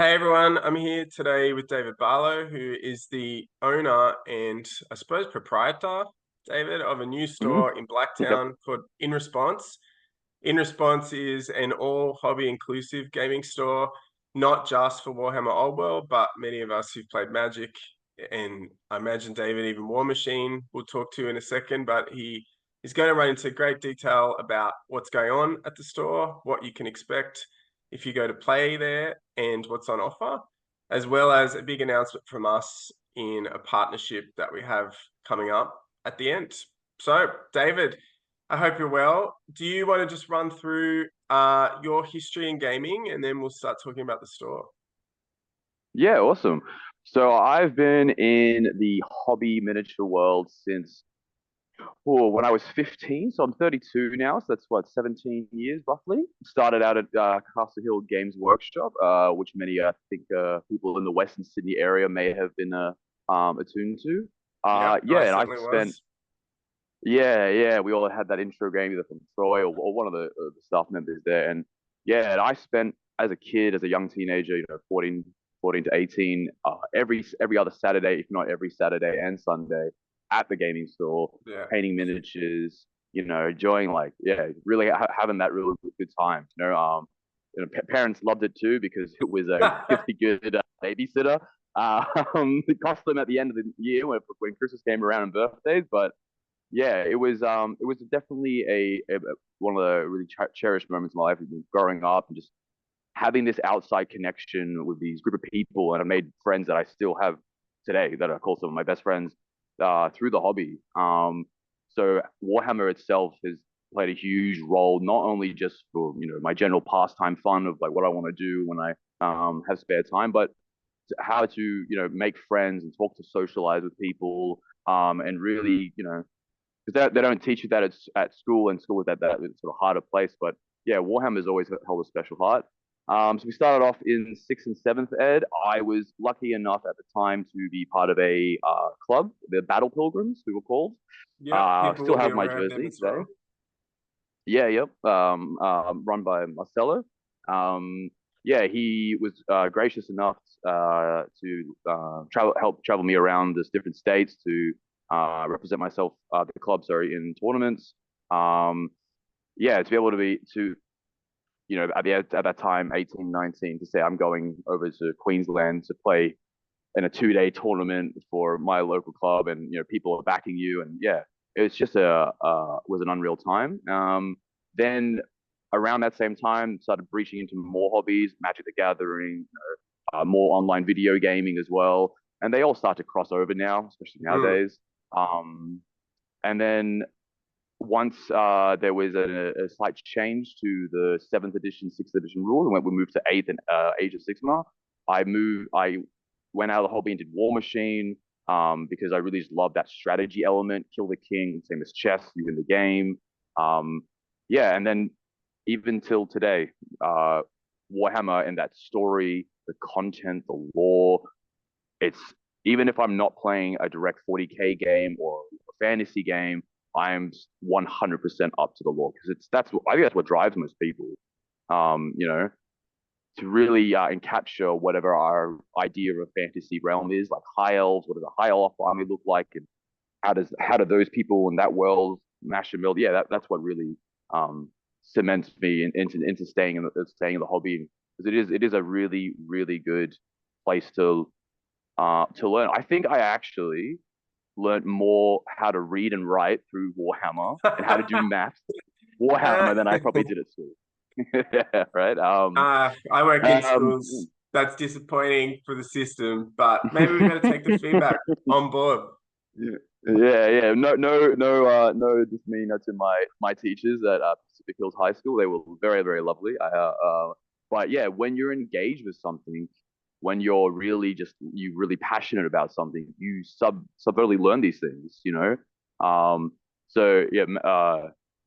Hey everyone, I'm here today with David Barlow, who is the owner and I suppose proprietor, David, of a new hmm store in Yep. Blacktown called In Response. In Response is an all hobby inclusive gaming store, not just for Warhammer Old World, but many of us who've played Magic, and I imagine David even War Machine we'll talk to in a second, but he is going to run into great detail about what's going on at the store, what you can expect if you go to play there, and what's on offer, as well as a big announcement from us in a partnership that we have coming up at the end. So, David, I hope you're well. Do you want to just run through your history in gaming and then we'll start talking about the store? Yeah, awesome. So I've been in the hobby miniature world since when I was 15. So I'm 32 now. So that's what, 17 years roughly. Started out at Castle Hill Games Workshop, which many I think people in the Western Sydney area may have been attuned to. Yep, I Yeah, and I certainly spent was. yeah, we all had that intro game either from Troy or one of the staff members there. And yeah, and I spent as a kid, as a young teenager, 14 to 18, every other Saturday, if not every Saturday and Sunday, at the gaming store, Yeah. painting miniatures, enjoying like, yeah, really having that really good time. Parents loved it too because it was a really good babysitter. It cost them at the end of the year when Christmas came around and birthdays, but yeah, it was definitely one of the really cherished moments in my life, growing up and just having this outside connection with these group of people, and I made friends that I still have today that are called some of my best friends through the hobby. So Warhammer itself has played a huge role, not only just for my general pastime fun of like what I want to do when I have spare time, but how to make friends and talk to socialize with people, and really because they don't teach you that at school, and school is that sort of harder place. But yeah, Warhammer's always held a special heart. So we started off in sixth and seventh ed. I was lucky enough at the time to be part of a club, the Battle Pilgrims, we were called. Yep, people Still will be have my aware of them jersey as today. well. Yeah, yep. Run by Marcelo. Um, yeah, he was gracious enough to help travel me around the different states to represent myself, the club, sorry, in tournaments. Um, yeah, to be able to at that time, 18, 19, to say I'm going over to Queensland to play in a 2 day tournament for my local club, and people are backing you, and yeah, it was just a was an unreal time. Then around that same time, started breaching into more hobbies, Magic the Gathering, more online video gaming as well, and they all start to cross over now, especially Mm. nowadays. Um, and then once there was a slight change to the seventh edition, sixth edition rules, and when we moved to eighth and Age of Sigma, I went out of the hobby and did War Machine, because I really just love that strategy element, kill the king, same as chess, you win the game. Um, yeah, and then even till today, Warhammer and that story, the content, the lore, it's even if I'm not playing a direct 40K game or a fantasy game, I'm 100% up to the lore because I think that's what drives most people. Um, you know, to really encapture whatever our idea of a fantasy realm is, like high elves. What does a high elf army look like, and how do those people in that world mash and build? Yeah, that's what really um, cements me into staying in the hobby, because it is a really really good place to learn. I think I actually learned more how to read and write through Warhammer and how to do maths Uh, Warhammer than I probably did at school. Yeah, right. I work in Um, schools. That's disappointing for the system, but maybe we got to take the feedback on board. yeah. No demeanor to my teachers at Pacific Hills High School. They were very, very lovely. But yeah, when you're engaged with something, when you really passionate about something, you subtly learn these things. So yeah,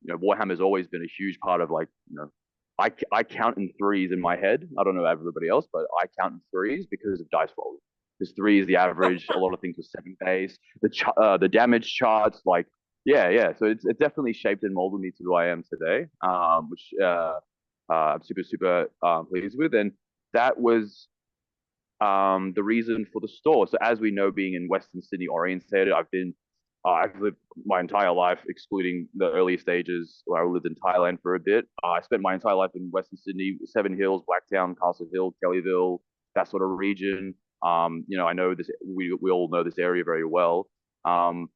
Warhammer's always been a huge part of, like, I count in threes in my head. I don't know everybody else, but I count in threes because of dice rolling. Because three is the average. A lot of things were seven base. The damage charts, like, yeah. So it's definitely shaped and molded me to who I am today, which I'm super super pleased with. And that was the reason for the store. So as we know, being in Western Sydney orientated, I've lived my entire life, excluding the early stages where I lived in Thailand for a bit. I spent my entire life in Western Sydney, Seven Hills, Blacktown, Castle Hill, Kellyville, that sort of region. I know this. We all know this area very well. Um,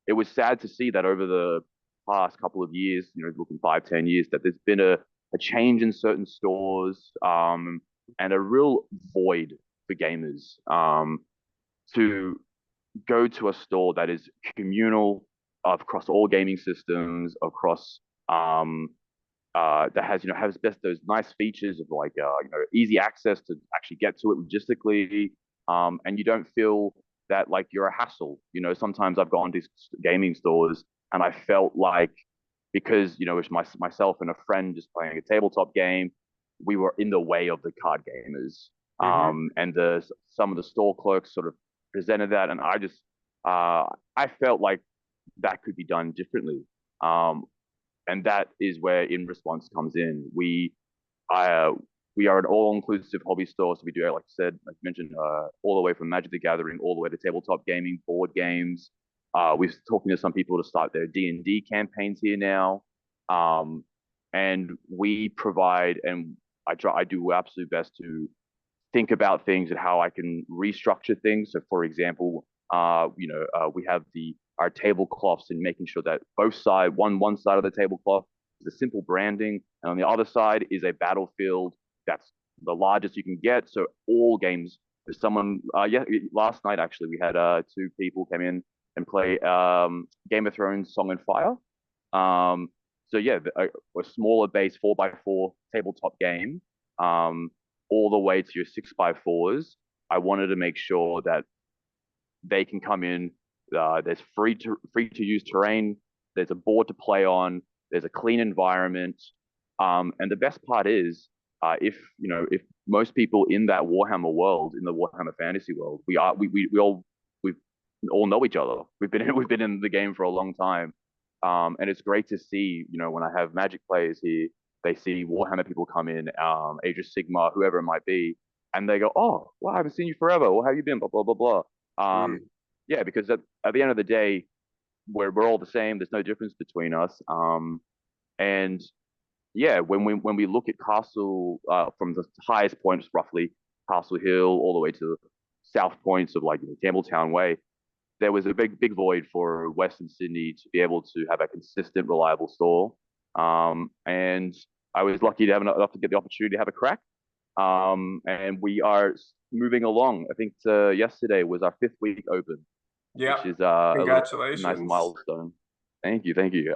it was sad to see that over the past couple of years, looking 5, 10 years, that there's been a change in certain stores, and a real void for gamers, to go to a store that is communal across all gaming systems, across that has best those nice features of like easy access to actually get to it logistically, and you don't feel that like you're a hassle. Sometimes I've gone to gaming stores and I felt like, because it's myself and a friend just playing a tabletop game, we were in the way of the card gamers. And some of the store clerks sort of presented that, and I felt like that could be done differently. And that is where In Response comes in. Uh, we are an all-inclusive hobby store, so we do, like I said, like you mentioned, all the way from Magic the Gathering, all the way to tabletop gaming, board games. We're talking to some people to start their D&D campaigns here now, and we provide, and I do absolute best to think about things and how I can restructure things. So, for example, we have our tablecloths, and making sure that both side one side of the tablecloth is a simple branding, and on the other side is a battlefield that's the largest you can get. So all games. There's someone, last night actually we had 2 people come in and play Game of Thrones Song and Fire. So yeah, a smaller base 4x4 tabletop game, all the way to your 6x4s. I wanted to make sure that they can come in. There's free to use terrain. There's a board to play on. There's a clean environment. And the best part is, if most people in that Warhammer world, in the Warhammer fantasy world, we all know each other. We've been in the game for a long time, and it's great to see. When I have Magic players here, they see Warhammer people come in, Age of Sigmar, whoever it might be, and they go, "Oh, well, I haven't seen you forever. Well, how have you been?" Blah blah blah blah. Yeah, because at the end of the day, we're all the same. There's no difference between us. And yeah, when we look at Castle, from the highest points, roughly Castle Hill, all the way to the south points of like Campbelltown Way, there was a big void for Western Sydney to be able to have a consistent, reliable store. And I was lucky to have enough to get the opportunity to have a crack. And we are moving along. I think yesterday was our 5th week open, Yeah. which is a nice Congratulations. milestone. Thank you, thank you.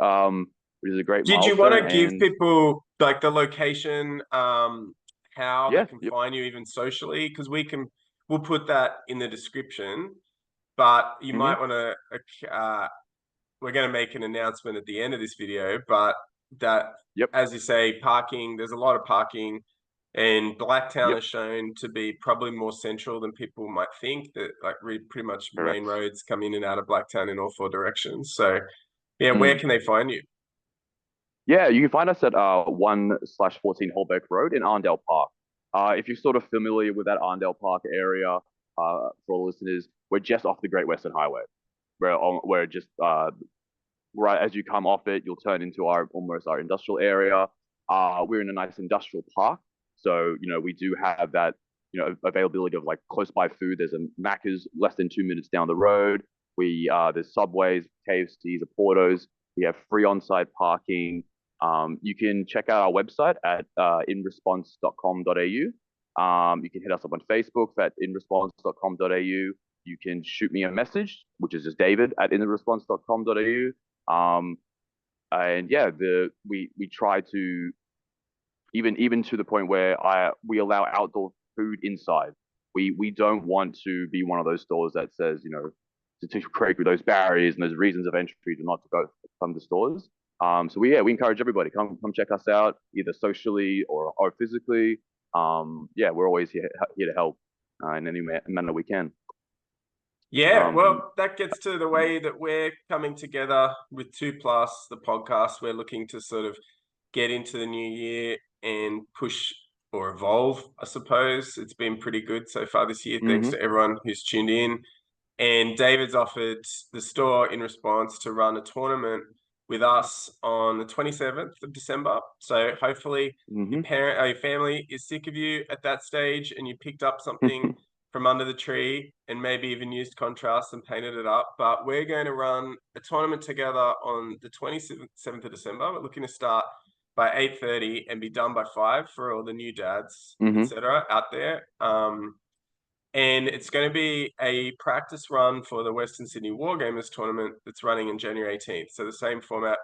Which is a great Did you want milestone. to give And people like the location, how they yeah, can yep. find you even socially? Because we'll put that in the description, but you Hmm. might want to, we're going to make an announcement at the end of this video, but that, Yep, as you say, parking, there's a lot of parking, and Blacktown yep, is shown to be probably more central than people might think, that like pretty much main correct. roads come in and out of Blacktown in all 4 directions. So yeah, where Mm. can they find you? Yeah, you can find us at 1/14 Holbeck Road in Arndale Park. If you're sort of familiar with that Arndale Park area, for all listeners, we're just off the Great Western Highway. We're just right as you come off it, you'll turn into almost our industrial area. We're in a nice industrial park, so we do have that availability of like close by food. There's a Macca's less than 2 minutes down the road. There's Subways, KFCs, Portos. We have free on-site parking. You can check out our website at inresponse.com.au. You can hit us up on Facebook at inresponse.com.au. You can shoot me a message, which is just David at inresponse.com.au. And yeah, we try to, even to the point where we allow outdoor food inside. We don't want to be one of those stores that says to create those barriers and those reasons of entry to not to come to stores. So we encourage everybody come check us out, either socially or physically. Yeah, we're always here to help in any manner we can. Yeah, Um, well, that gets to the way that we're coming together with 2 Plus, the podcast. We're looking to sort of get into the new year and push or evolve, I suppose. It's been pretty good so far this year. Thanks Mm-hmm. to everyone who's tuned in. And David's offered the store in response to run a tournament with us on the 27th of December. So hopefully Mm-hmm. your family is sick of you at that stage and you picked up something from under the tree and maybe even used contrast and painted it up. But we're going to run a tournament together on the 27th of December. We're looking to start by 8:30 and be done by 5 for all the new dads, Mm-hmm. etc. out there. And it's going to be a practice run for the Western Sydney Wargamers tournament that's running in January 18th. So the same format,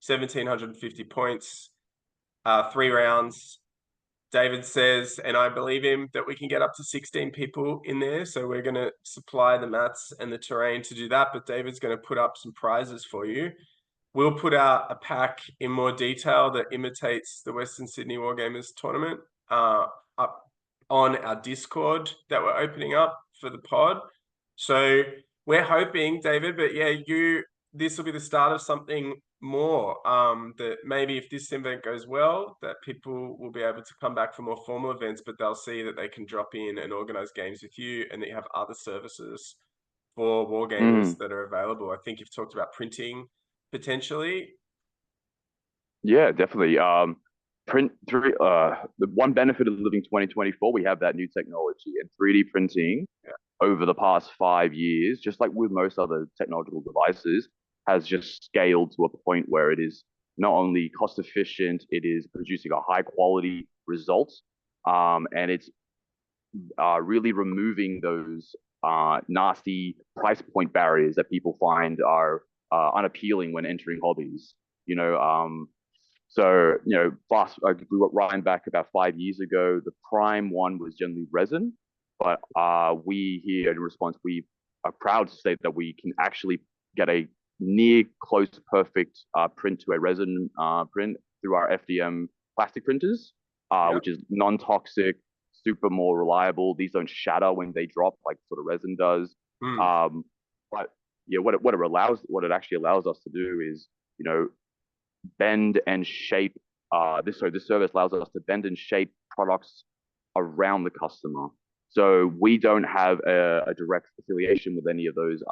1,750 points, 3 rounds. David says, and I believe him, that we can get up to 16 people in there. So we're going to supply the mats and the terrain to do that. But David's going to put up some prizes for you. We'll put out a pack in more detail that imitates the Western Sydney Wargamers tournament up on our Discord that we're opening up for the pod. So we're hoping, David, but yeah, this will be the start of something more. That maybe if this event goes well, that people will be able to come back for more formal events, but they'll see that they can drop in and organize games with you, and that you have other services for wargamers that are available. I think you've talked about printing potentially. Yeah, definitely. Print three. The one benefit of living 2024, we have that new technology and 3D printing. Yeah. Over the past 5 years, just like with most other technological devices, has just scaled to a point where it is not only cost efficient, it is producing a high quality result, and it's really removing those nasty price point barriers that people find are unappealing when entering hobbies. You know, so, we got Ryan back about 5 years ago. The prime one was generally resin, but we here in response, we are proud to say that we can actually get a near close perfect print to a resin print through our FDM plastic printers, which is non-toxic, super more reliable. These don't shatter when they drop like sort of resin does. But yeah, what it actually allows us to do is, bend and shape. This service allows us to bend and shape products around the customer. So we don't have a direct affiliation with any of those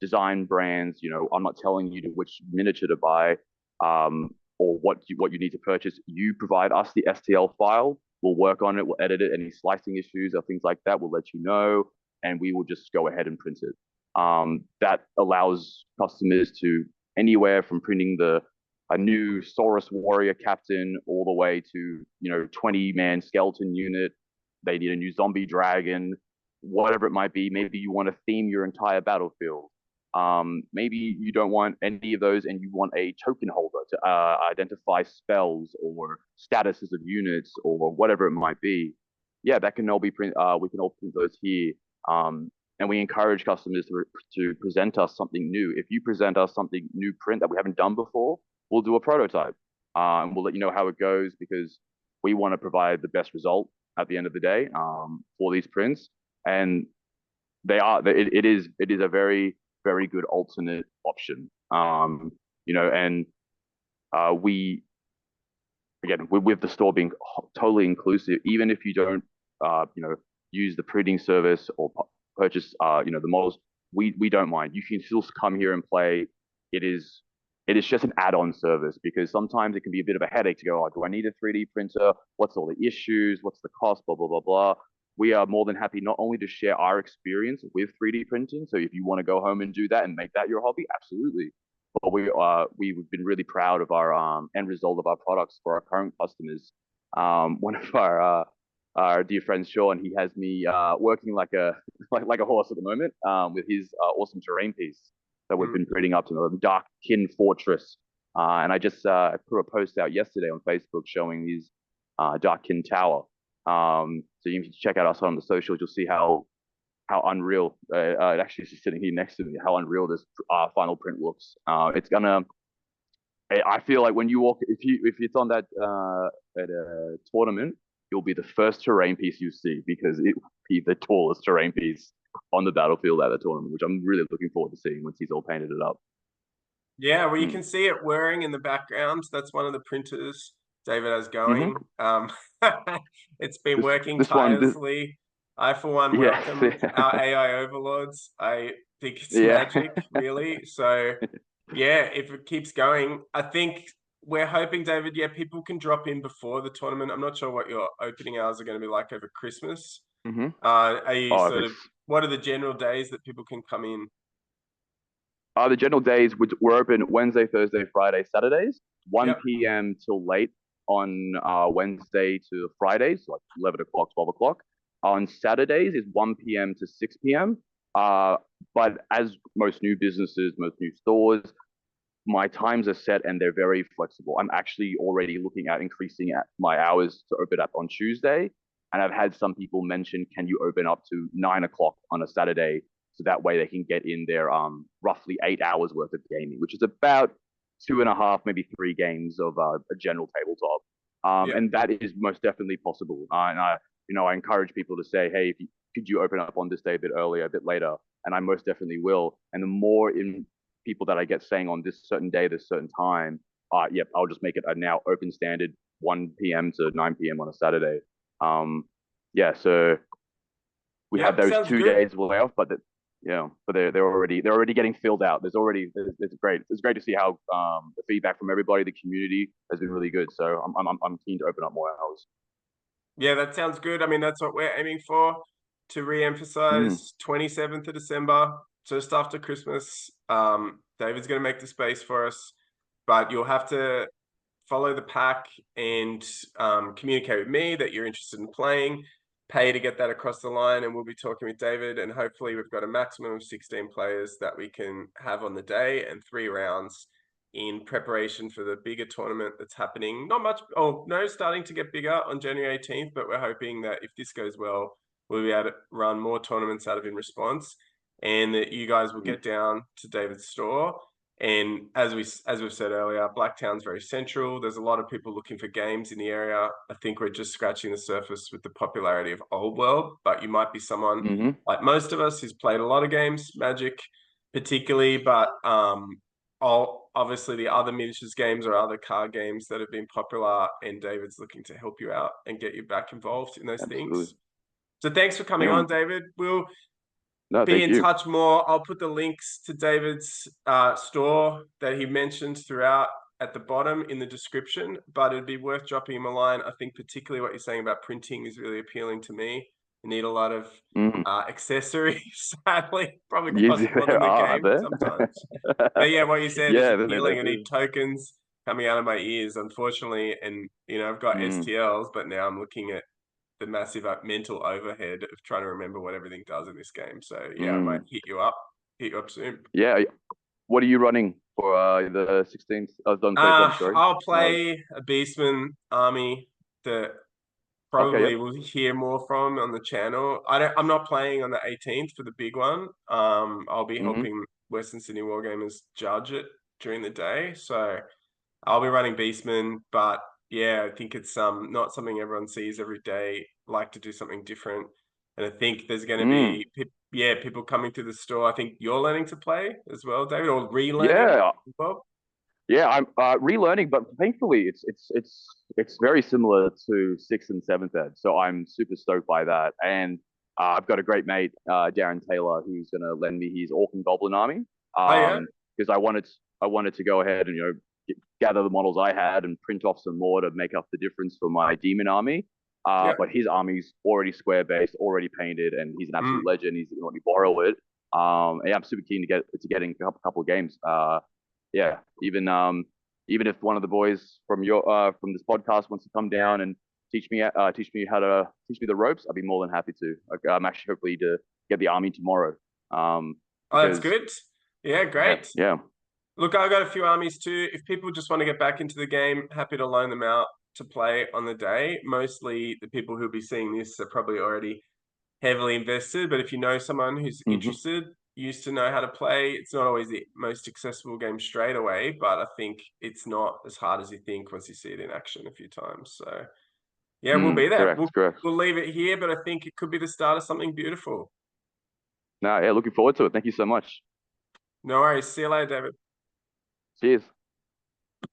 design brands. I'm not telling you to which miniature to buy or what you need to purchase. You provide us the STL file. We'll work on it. We'll edit it. Any slicing issues or things like that, we'll let you know, and we will just go ahead and print it. That allows customers to anywhere from printing a new Saurus warrior captain all the way to 20-man skeleton unit. They need a new zombie dragon, whatever it might be. Maybe you want to theme your entire battlefield. Maybe you don't want any of those and you want a token holder to identify spells or statuses of units or whatever it might be. Yeah, that can all be print. We can all print those here. And we encourage customers to present us something new. If you present us something new print that we haven't done before, we'll do a prototype, and we'll let you know how it goes, because we want to provide the best result at the end of the day for these prints. And it is a very, very good alternate option. And we, again, with the store being totally inclusive, even if you don't use the printing service or purchase the models, we don't mind. You can still come here and play. It is just an add-on service, because sometimes it can be a bit of a headache to go, do I need a 3D printer? What's all the issues? What's the cost? Blah, blah, blah, blah. We are more than happy not only to share our experience with 3D printing. So if you want to go home and do that and make that your hobby, absolutely. But we've been really proud of our end result of our products for our current customers. One of our dear friend Sean, he has me working like a horse at the moment with his awesome terrain piece that we've been printing up to the Dark Kin Fortress. And I just put a post out yesterday on Facebook showing his Dark Kin Tower. So you can check out us on the socials. You'll see how unreal it actually is sitting here next to me. How unreal this final print looks. It's gonna. I feel like when you walk, if it's on that at a tournament, it'll be the first terrain piece you see, because it will be the tallest terrain piece on the battlefield at the tournament, which I'm really looking forward to seeing once he's all painted it up. Yeah, well, you can see it whirring in the background. That's one of the printers David has Hmm. going. It's been This working this one, this, tirelessly. I, for one, yes, welcome our AI overlords. I think it's yeah. magic, really. So, yeah, if it keeps going, I think we're hoping, David, yeah, people can drop in before the tournament. I'm not sure what your opening hours are going to be like over Christmas. Hmm. Are you Oh, if sort it's of, what are the general days that people can come in? the general days, we're open Wednesday, Thursday, Friday, Saturdays, Yep. 1 p.m. till late on Wednesday to Fridays, so like 11 o'clock, 12 o'clock. On Saturdays is 1 p.m. to 6 p.m. But as most new businesses, most new stores, my times are set and they're very flexible. I'm actually already looking at increasing my hours to open up on Tuesday. And I've had some people mention, can you open up to 9 o'clock on a Saturday? So that way they can get in their roughly 8 hours worth of gaming, which is about two and a half, maybe three games of a general tabletop. Yep. And that is most definitely possible. And I encourage people to say, hey, could you open up on this day a bit earlier, a bit later? And I most definitely will. And the more in people that I get saying on this certain day, this certain time, yep, I'll just make it a now open standard 1 p.m. to 9 p.m. on a Saturday. Yeah, so we have Yep. those Sounds two good. days left, but but they're already getting filled out. It's great. It's great to see how the feedback from everybody, the community has been really good. So I'm keen to open up more hours. Yeah, that sounds good. I mean, that's what we're aiming for, to Mm, re-emphasize 27th of December, just after Christmas. David's going to make the space for us, but you'll have to follow the pack and communicate with me that you're interested in playing, pay to get that across the line, and we'll be talking with David. And hopefully, we've got a maximum of 16 players that we can have on the day and 3 rounds in preparation for the bigger tournament that's happening. Not much, oh no, starting to get bigger on January 18th, but we're hoping that if this goes well, we'll be able to run more tournaments out of In Response, and that you guys will mm, get down to David's store. And as we've said earlier, Blacktown's very central. There's a lot of people looking for games in the area. I think we're just scratching the surface with the popularity of Old World, but you might be someone mm-hmm. like most of us who's played a lot of games, Magic particularly, but all obviously the other miniatures games or other card games that have been popular, and David's looking to help you out and get you back involved in those Absolutely. things. So thanks for coming Yeah. on, David. We'll No, be thank in you. touch more. I'll put the links to David's store that he mentioned throughout at the bottom in the description, but it'd be worth dropping him a line. I think particularly what you're saying about printing is really appealing to me. You need a lot of Mm. accessories, sadly, probably Yes, cost more than there the are game there. sometimes. But yeah, what you said is Yeah, appealing. they I need do. tokens coming out of my ears, unfortunately. And, I've got Mm, STLs, but now I'm looking at the massive mental overhead of trying to remember what everything does in this game. So yeah, I might mm. hit you up soon. Yeah. What are you running for the 16th? I was done 27th, sorry. I'll Uh, play a Beastman army that okay, probably yep. will hear more from on the channel. I'm not playing on the 18th for the big one. I'll be Hmm. helping Western Sydney Wargamers judge it during the day. So I'll be running Beastman, but yeah, I think it's not something everyone sees every day. Like to do something different, and I think there's going to Mm. be people coming to the store. I think you're learning to play as well, David, or relearning Yeah, as well. yeah, I'm relearning, but thankfully it's very similar to sixth and seventh ed, so I'm super stoked by that. And I've got a great mate, Darren Taylor, who's gonna lend me his Orc and Goblin army. Oh yeah, Because I wanted to go ahead and gather the models I had and print off some more to make up the difference for my demon army. yeah. But his army's already square based, already painted, and he's an absolute Mm. legend. He's gonna let me borrow it. Yeah, I'm super keen to get in a couple of games. Yeah, even if one of the boys from this podcast wants to come down and teach me the ropes, I'd be more than happy to. I'm actually hopefully to get the army tomorrow. Oh, that's Because good. Yeah, yeah, great. yeah. Look, I got a few armies too. If people just want to get back into the game, happy to loan them out to play on the day. Mostly the people who'll be seeing this are probably already heavily invested, but if you know someone who's Hmm. interested, used to know how to play, it's not always the most accessible game straight away, but I think it's not as hard as you think once you see it in action a few times. So yeah, we'll be there. Correct, correct. We'll leave it here, but I think it could be the start of something beautiful. No, yeah, looking forward to it. Thank you so much. No worries. See you later, David. Cheers.